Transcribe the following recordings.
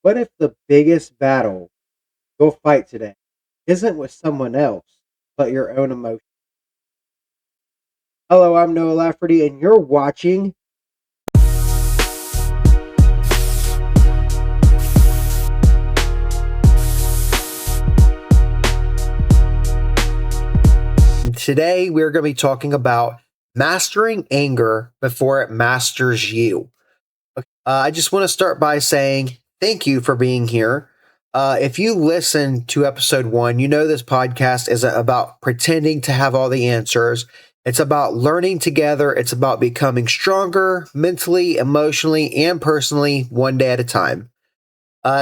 What if the biggest battle you'll fight today isn't with someone else, but your own emotions? Hello, I'm Noah Lafferty, and you're watching. Today, we're going to be talking about mastering anger before it masters you. I just want to start by saying thank you for being here. If you listen to episode 1, you know this podcast isn't about pretending to have all the answers. It's about learning together. It's about becoming stronger mentally, emotionally, and personally one day at a time.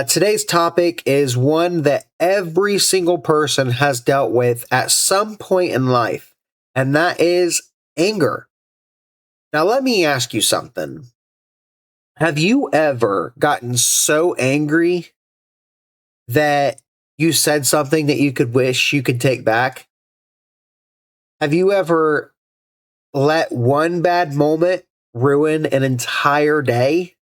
Today's topic is one that every single person has dealt with at some point in life, and that is anger. Now, let me ask you something. Have you ever gotten so angry that you said something that you could wish you could take back? Have you ever let one bad moment ruin an entire day?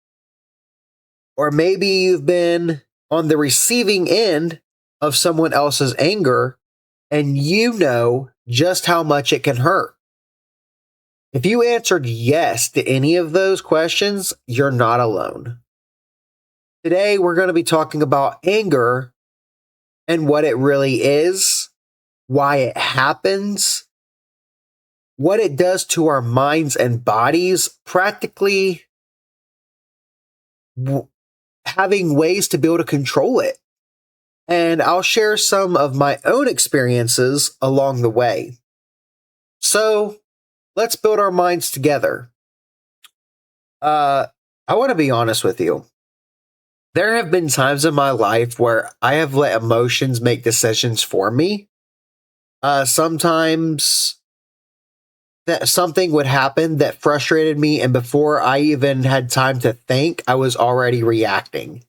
Or maybe you've been on the receiving end of someone else's anger and you know just how much it can hurt. If you answered yes to any of those questions, you're not alone. Today, we're going to be talking about anger and what it really is, why it happens, what it does to our minds and bodies, practically having ways to be able to control it. And I'll share some of my own experiences along the way. So let's build our minds together. I want to be honest with you. There have been times in my life where I have let emotions make decisions for me. Sometimes that something would happen that frustrated me, and before I even had time to think, I was already reacting.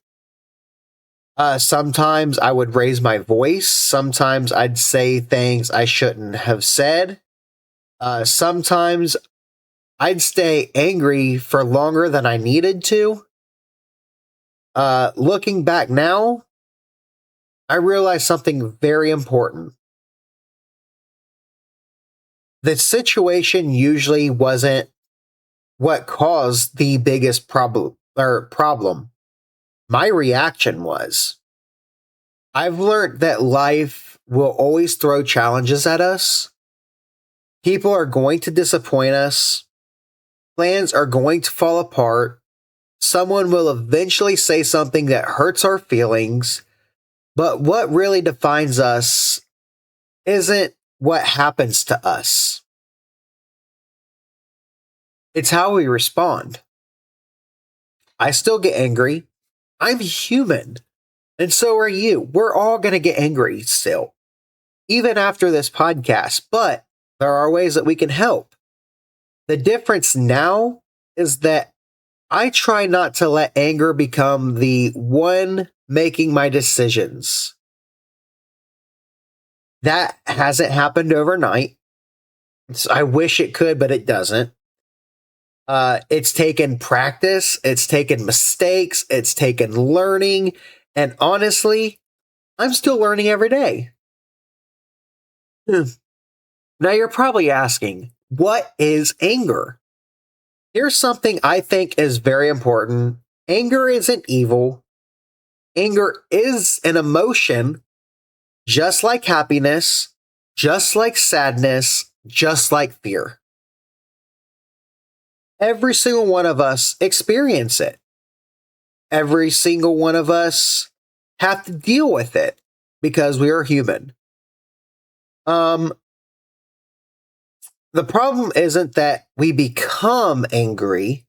Sometimes I would raise my voice. Sometimes I'd say things I shouldn't have said. Sometimes I'd stay angry for longer than I needed to. Looking back now, I realized something very important. The situation usually wasn't what caused the biggest problem. My reaction was. I've learned that life will always throw challenges at us. People are going to disappoint us. Plans are going to fall apart. Someone will eventually say something that hurts our feelings. But what really defines us isn't what happens to us. It's how we respond. I still get angry. I'm human. And so are you. We're all going to get angry still, even after this podcast. But there are ways that we can help. The difference now is that I try not to let anger become the one making my decisions. That hasn't happened overnight. I wish it could, but it doesn't. It's taken practice. It's taken mistakes. It's taken learning. And honestly, I'm still learning every day. Now you're probably asking, what is anger? Here's something I think is very important. Anger isn't evil. Anger is an emotion, just like happiness, just like sadness, just like fear. Every single one of us experience it. Every single one of us have to deal with it because we are human. The problem isn't that we become angry.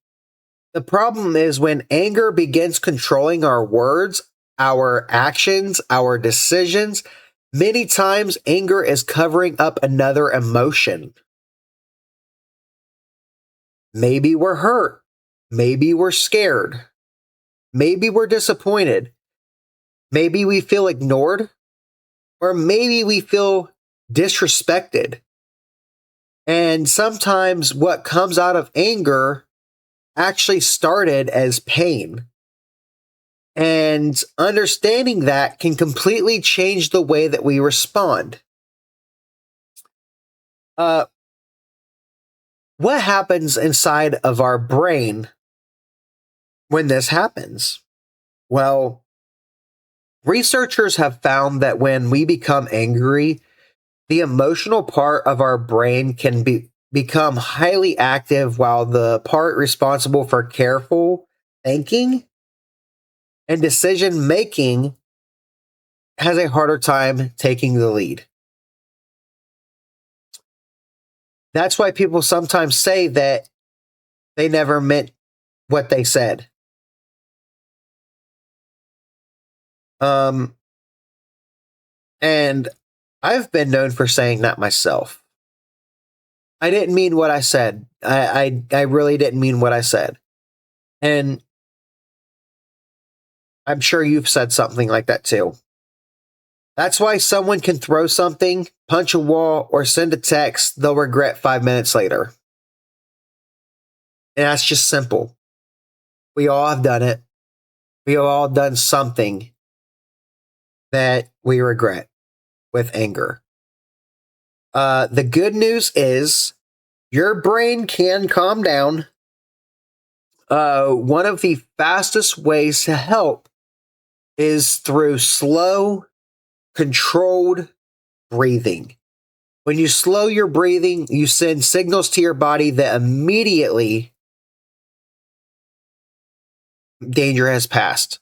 The problem is when anger begins controlling our words, our actions, our decisions. Many times anger is covering up another emotion. Maybe we're hurt. Maybe we're scared. Maybe we're disappointed. Maybe we feel ignored. Or maybe we feel disrespected. And sometimes what comes out of anger actually started as pain. And And understanding that can completely change the way that we respond. Uh, what happens inside of our brain when this happens? Well, researchers have found that when we become angry, the emotional part of our brain can become highly active while the part responsible for careful thinking and decision making has a harder time taking the lead. That's why people sometimes say that they never meant what they said. Um, and I've been known for saying that myself. I didn't mean what I said. I really didn't mean what I said. And I'm sure you've said something like that too. That's why someone can throw something, punch a wall, or send a text they'll regret 5 minutes later. And that's just simple. We all have done it. We have all done something that we regret with anger. The good news is your brain can calm down. One of the fastest ways to help is through slow, controlled breathing. When you slow your breathing, you send signals to your body that immediately danger has passed.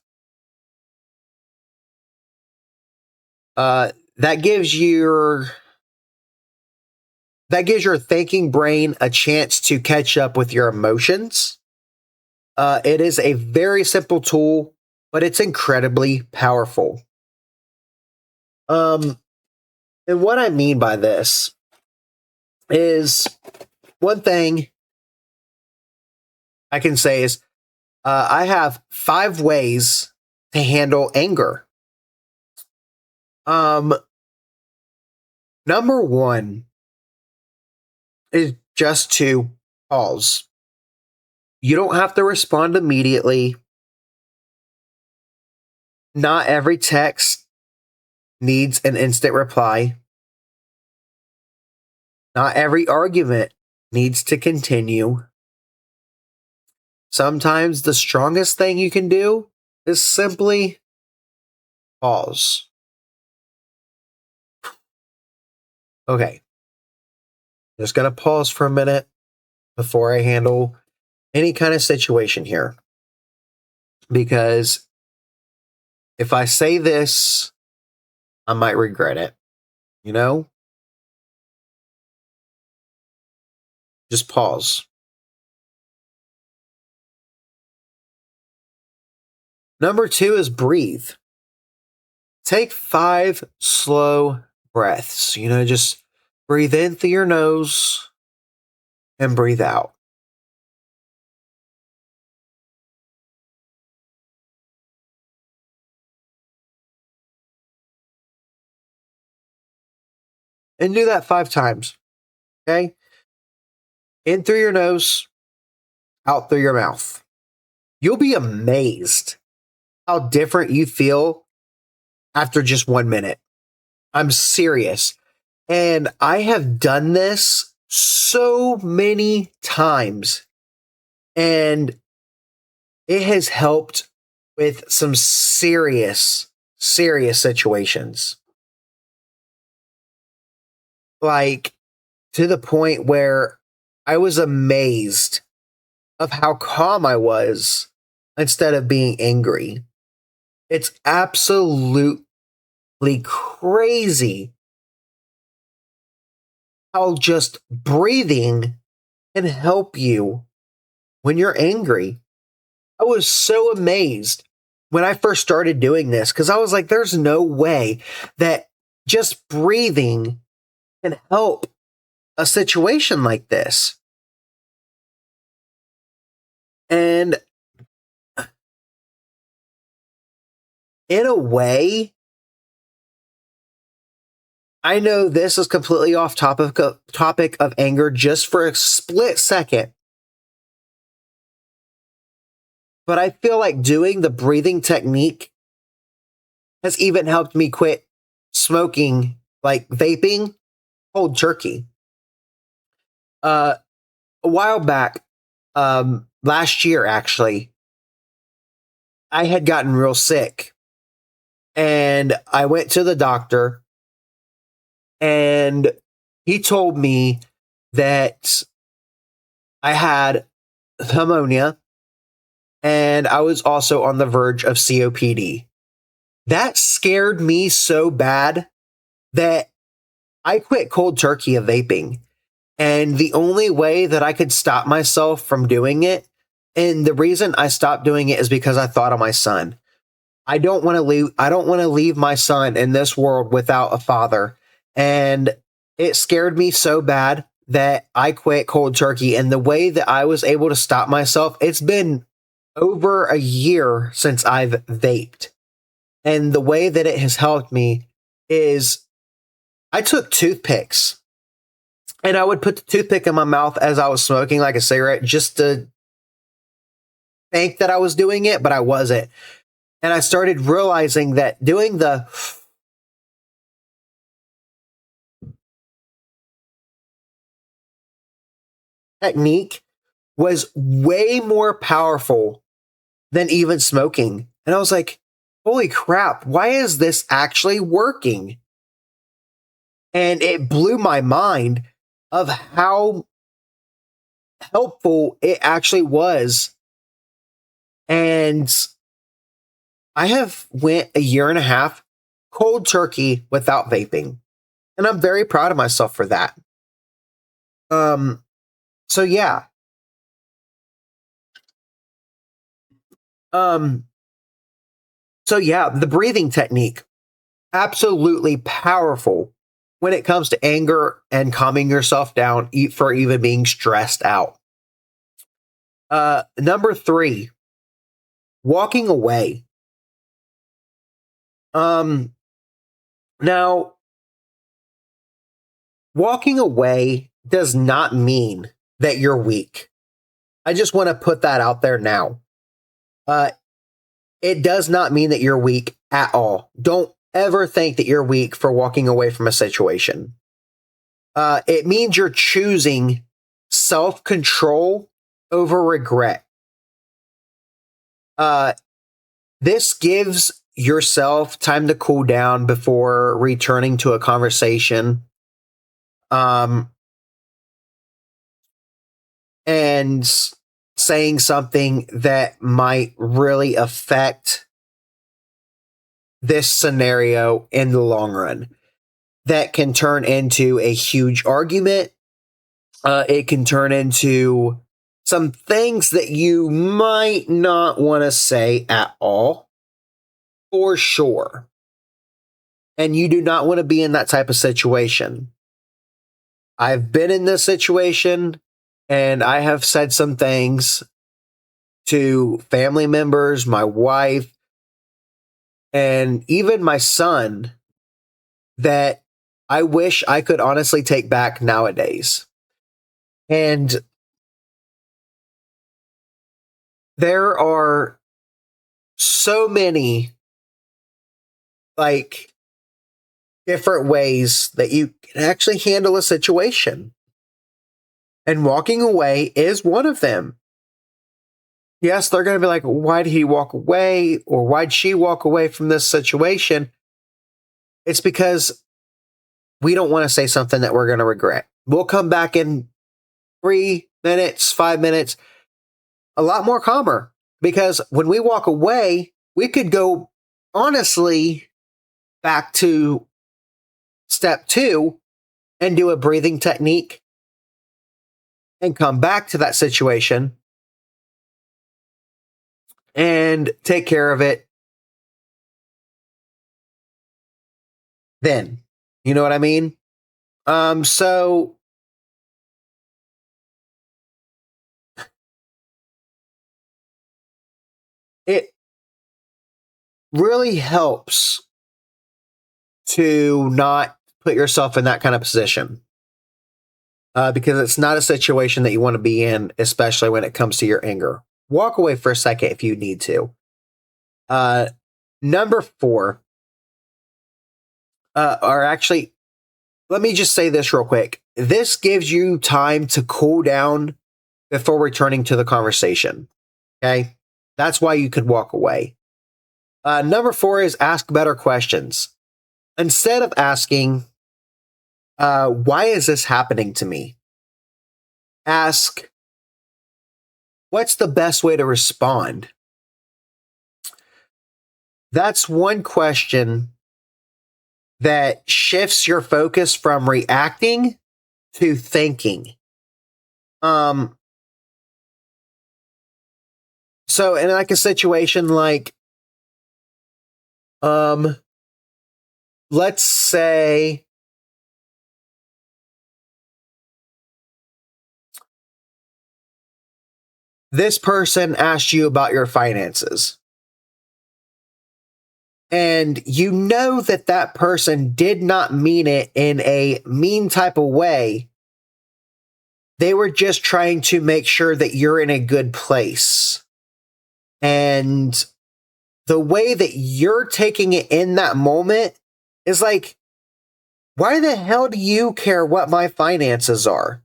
That gives your thinking brain a chance to catch up with your emotions. It is a very simple tool, but it's incredibly powerful. And what I mean by this is one thing I can say is I have 5 ways to handle anger. Number 1 is just to pause. You don't have to respond immediately. Not every text needs an instant reply. Not every argument needs to continue. Sometimes the strongest thing you can do is simply pause. Okay, just going to pause for a minute before I handle any kind of situation here. Because if I say this, I might regret it. You know? Just pause. Number 2 is breathe. Take 5 slow breaths. Just breathe in through your nose and breathe out. And do that 5 times. Okay? In through your nose, out through your mouth. You'll be amazed how different you feel after just 1 minute. I'm serious. And I have done this so many times. And it has helped with some serious situations. Like, to the point where I was amazed of how calm I was instead of being angry. It's absolutely crazy how just breathing can help you when you're angry. I was so amazed when I first started doing this because I was like, there's no way that just breathing can help a situation like this. And in a way, I know this is completely off topic of anger just for a split second. But I feel like doing the breathing technique has even helped me quit smoking, like vaping, cold turkey. Uh, a while back, last year actually, I had gotten real sick and I went to the doctor and he told me that I had pneumonia and I was also on the verge of COPD. That scared me so bad that I quit cold turkey of vaping. And the only way that I could stop myself from doing it, and the reason I stopped doing it is because I thought of my son. I don't want to leave my son in this world without a father. And it scared me so bad that I quit cold turkey. And the way that I was able to stop myself, it's been over a year since I've vaped. And the way that it has helped me is I took toothpicks and I would put the toothpick in my mouth as I was smoking like a cigarette just to think that I was doing it, but I wasn't. And I started realizing that doing the technique was way more powerful than even smoking. And I was like, holy crap, why is this actually working? And it blew my mind of how helpful it actually was. And I have went a year and a half cold turkey without vaping. And I'm very proud of myself for that. Um so yeah. Um so yeah, the breathing technique absolutely powerful when it comes to anger and calming yourself down for even being stressed out. Number 3, walking away. Um Now, walking away does not mean that you're weak. I just want to put that out there now. Uh, it does not mean that you're weak at all. Don't ever think that you're weak for walking away from a situation. It means you're choosing self control over regret. Uh, this gives yourself time to cool down before returning to a conversation. Um, and saying something that might really affect this scenario in the long run that can turn into a huge argument. It can turn into some things that you might not want to say at all, for sure. And you do not want to be in that type of situation. I've been in this situation and I have said some things to family members, my wife, and even my son that I wish I could honestly take back nowadays. And there are so many like different ways that you can actually handle a situation. And walking away is one of them. Yes, they're going to be like, why did he walk away? Or why'd she walk away from this situation? It's because we don't want to say something that we're going to regret. We'll come back in 3 minutes, 5 minutes, a lot more calmer. Because when we walk away, we could go honestly back to step 2 and do a breathing technique and come back to that situation and take care of it then. You know what I mean? So it really helps to not put yourself in that kind of position. Because it's not a situation that you want to be in, especially when it comes to your anger. Walk away for a second if you need to. Uh, Number 4, or actually, let me just say this real quick. This gives you time to cool down before returning to the conversation. Okay. That's why you could walk away. Number 4 is ask better questions. Instead of asking, why is this happening to me? Ask, what's the best way to respond? That's one question that shifts your focus from reacting to thinking. So in like a situation like, let's say this person asked you about your finances. And you know that that person did not mean it in a mean type of way. They were just trying to make sure that you're in a good place. And the way that you're taking it in that moment is like, why the hell do you care what my finances are?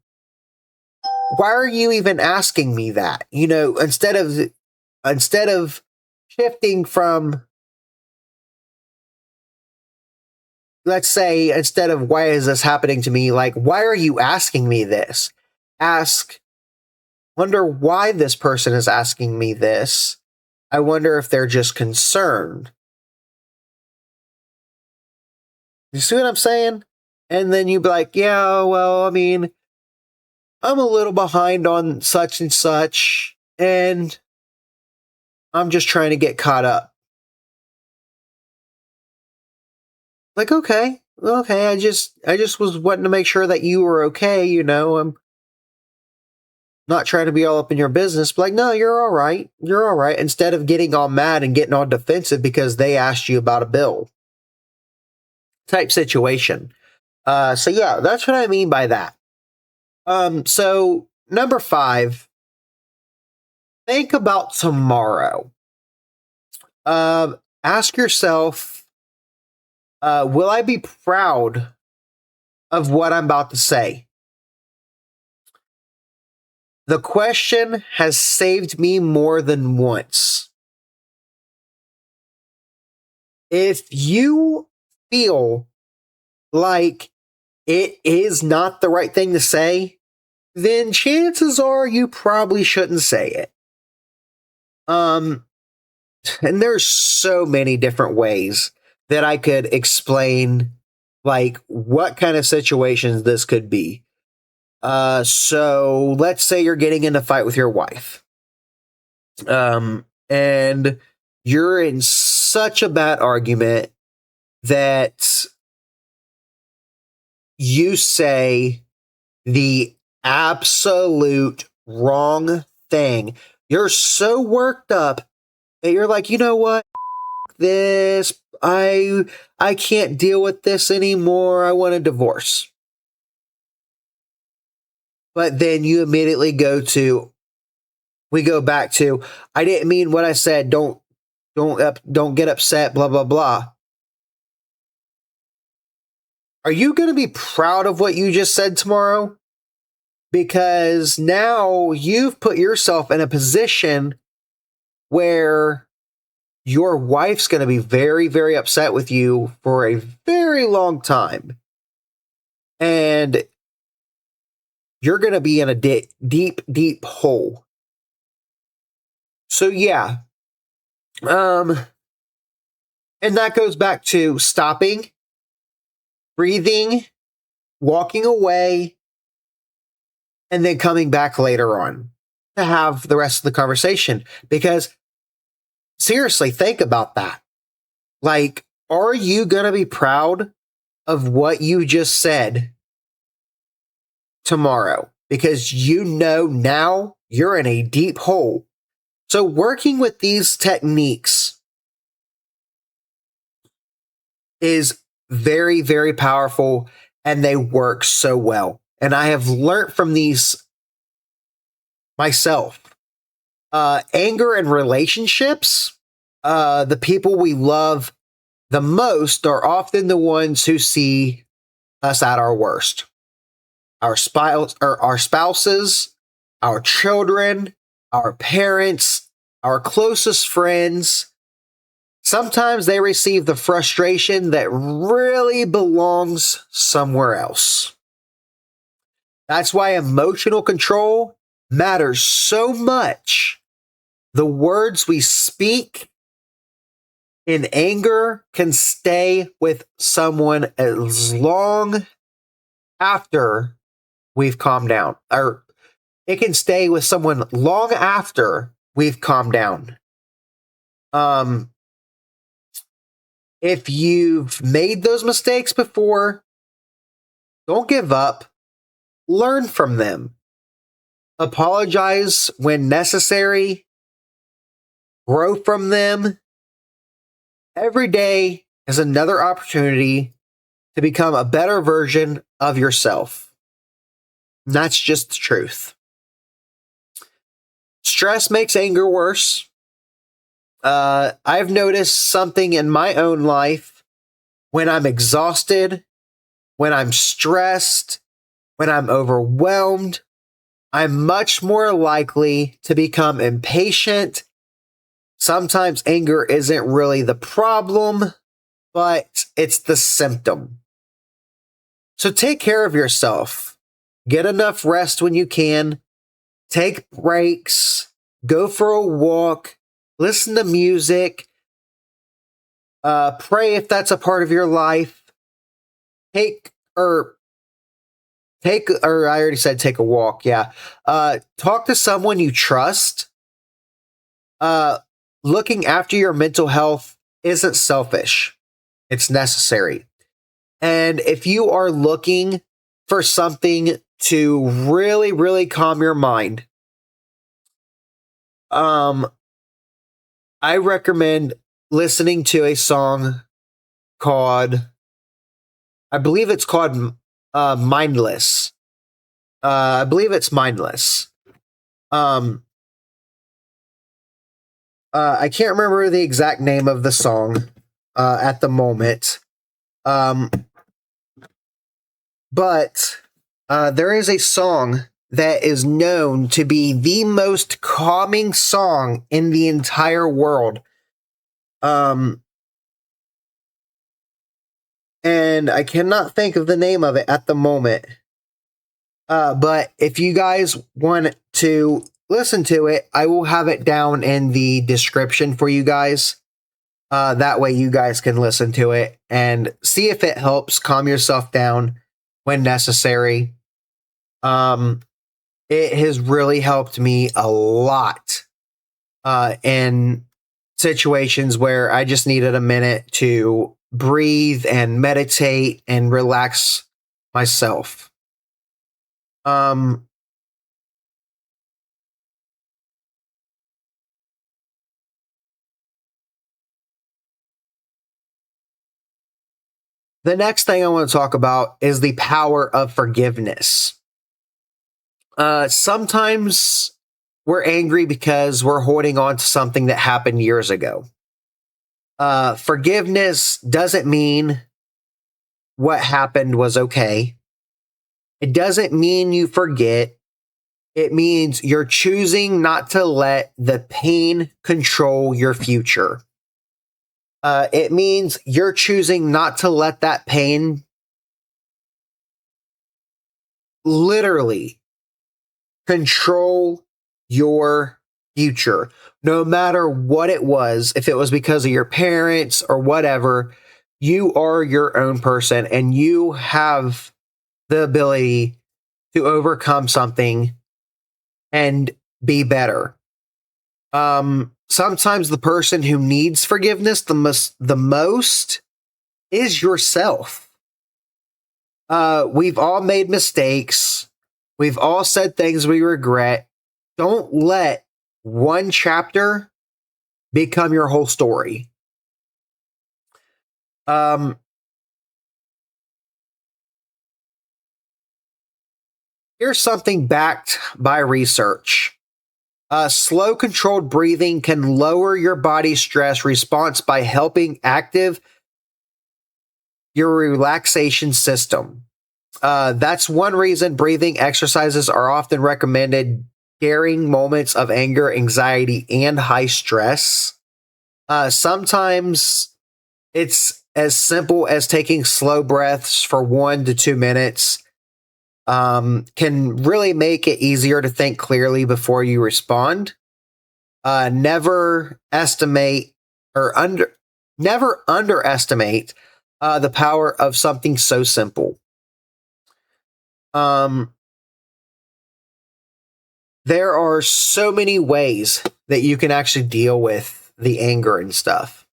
Why are you even asking me that? You know, instead of shifting from, let's say, instead of why is this happening to me, like, why are you asking me this? Wonder why this person is asking me this. I wonder if they're just concerned. You see what I'm saying? And then you'd be like, yeah, well, I mean, I'm a little behind on such and such, and I'm just trying to get caught up. Like, okay, I just was wanting to make sure that you were okay, you know. I'm not trying to be all up in your business, but like, no, you're all right. You're all right. Instead of getting all mad and getting all defensive because they asked you about a bill type situation. So yeah, that's what I mean by that. So number 5, think about tomorrow. Ask yourself, will I be proud of what I'm about to say? The question has saved me more than once. If you feel like it is not the right thing to say, then chances are you probably shouldn't say it. And there's so many different ways that I could explain like what kind of situations this could be. So let's say you're getting in a fight with your wife. And you're in such a bad argument that you say the absolute wrong thing. You're so worked up that you're like, you know what? This, I can't deal with this anymore. I want a divorce. But then you immediately we go back to, I didn't mean what I said. Don't get upset, blah, blah, blah. Are you going to be proud of what you just said tomorrow? Because now you've put yourself in a position where your wife's going to be very, very upset with you for a very long time. And you're going to be in a deep, deep hole. So yeah. And that goes back to stopping, breathing, walking away, and then coming back later on to have the rest of the conversation. Because seriously, think about that. Like, are you going to be proud of what you just said tomorrow? Because you know now you're in a deep hole. So working with these techniques is very, very powerful, and they work so well. And I have learned from these myself. Anger and relationships, the people we love the most are often the ones who see us at our worst. Our spouses, our children, our parents, our closest friends. Sometimes they receive the frustration that really belongs somewhere else. That's why emotional control matters so much. The words we speak in anger can stay with someone as long after we've calmed down, or it can stay with someone long after we've calmed down. If you've made those mistakes before, don't give up. Learn from them. Apologize when necessary. Grow from them. Every day is another opportunity to become a better version of yourself. And that's just the truth. Stress makes anger worse. I've noticed something in my own life when I'm exhausted, when I'm stressed, when I'm overwhelmed. I'm much more likely to become impatient. Sometimes anger isn't really the problem, but it's the symptom. So take care of yourself. Get enough rest when you can. Take breaks. Go for a walk. Listen to music. Pray if that's a part of your life. Or I already said take a walk. Yeah. Talk to someone you trust. Looking after your mental health isn't selfish. It's necessary. And if you are looking for something to really, really calm your mind, I recommend listening to a song called, I believe it's called Mindless. I believe it's Mindless. I can't remember the exact name of the song at the moment. But there is a song that is known to be the most calming song in the entire world. And I cannot think of the name of it at the moment. But if you guys want to listen to it, I will have it down in the description for you guys. That way you guys can listen to it and see if it helps calm yourself down when necessary. It has really helped me a lot in situations where I just needed a minute to breathe and meditate and relax myself. The next thing I want to talk about is the power of forgiveness. Sometimes we're angry because we're holding on to something that happened years ago. Forgiveness doesn't mean what happened was okay. It doesn't mean you forget. It means you're choosing not to let the pain control your future. It means you're choosing not to let that pain literally control your future. No matter what it was, if it was because of your parents or whatever, you are your own person and you have the ability to overcome something and be better. Sometimes the person who needs forgiveness the most is yourself. We've all made mistakes. We've all said things we regret. Don't let one chapter become your whole story. Here's something backed by research. Slow, controlled breathing can lower your body's stress response by helping active your relaxation system. That's one reason breathing exercises are often recommended during moments of anger, anxiety, and high stress. Sometimes it's as simple as taking slow breaths for 1 to 2 minutes. Can really make it easier to think clearly before you respond. Never estimate or never underestimate the power of something so simple. There are so many ways that you can actually deal with the anger and stuff.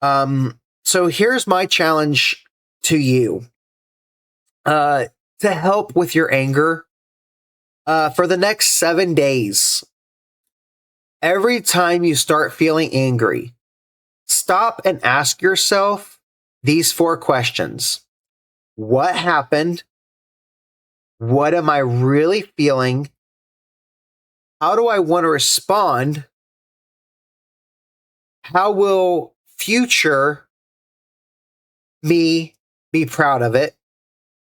So here's my challenge to you. To help with your anger, for the next 7 days, every time you start feeling angry, stop and ask yourself these 4 questions. What happened? What am I really feeling? How do I want to respond? How will future me be proud of it?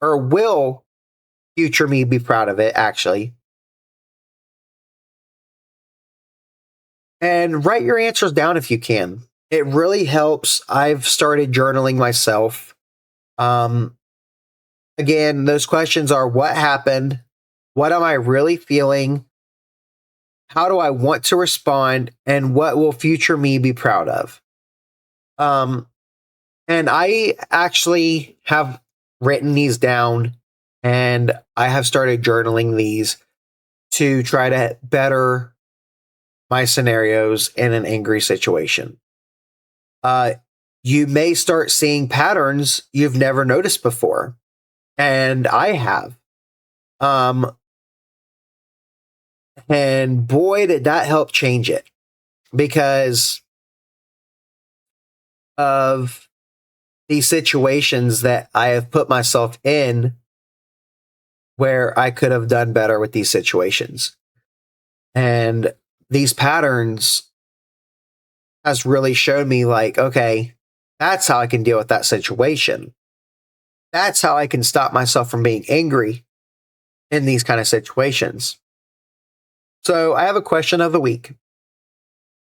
Or will future me be proud of it, actually? And write your answers down if you can. It really helps. I've started journaling myself. Again, those questions are: what happened? What am I really feeling? How do I want to respond? And what will future me be proud of? And I actually have written these down, and I have started journaling these to try to better my scenarios in an angry situation. You may start seeing patterns you've never noticed before. And I have. And boy, did that help change it, because of these situations that I have put myself in where I could have done better with these situations. And these patterns has really shown me, like, okay, that's how I can deal with that situation. That's how I can stop myself from being angry in these kind of situations. So I have a question of the week.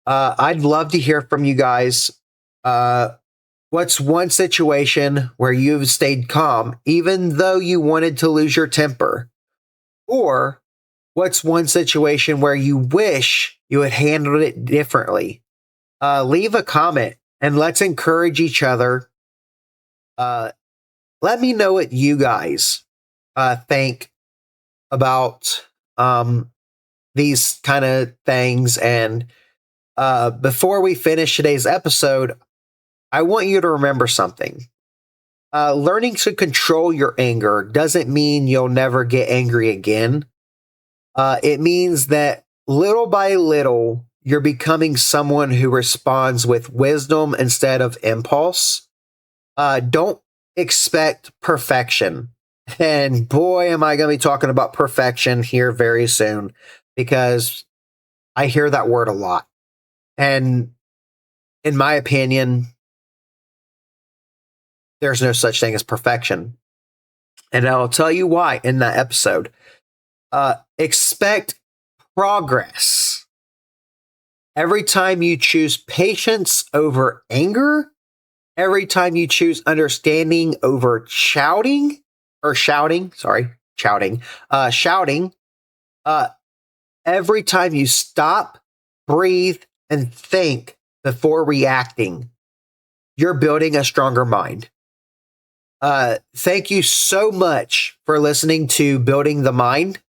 I'd love to hear from you guys. What's one situation where you've stayed calm even though you wanted to lose your temper? Or what's one situation where you wish you had handled it differently? Leave a comment and let's encourage each other. Let me know what you guys think about these kind of things. And before we finish today's episode, I want you to remember something. Learning to control your anger doesn't mean you'll never get angry again. It means that little by little, you're becoming someone who responds with wisdom instead of impulse. Don't expect perfection. And boy, am I going to be talking about perfection here very soon, because I hear that word a lot. And in my opinion, there's no such thing as perfection. And I'll tell you why in that episode. Expect progress. Every time you choose patience over anger, every time you choose understanding over shouting, every time you stop, breathe, and think before reacting, you're building a stronger mind. Thank you so much for listening to Building the Mind.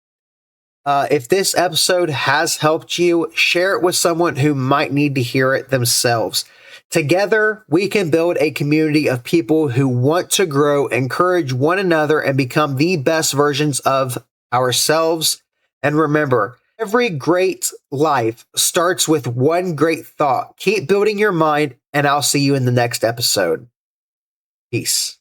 If this episode has helped you, share it with someone who might need to hear it themselves. Together, we can build a community of people who want to grow, encourage one another, and become the best versions of ourselves. And remember, every great life starts with one great thought. Keep building your mind, and I'll see you in the next episode. Peace.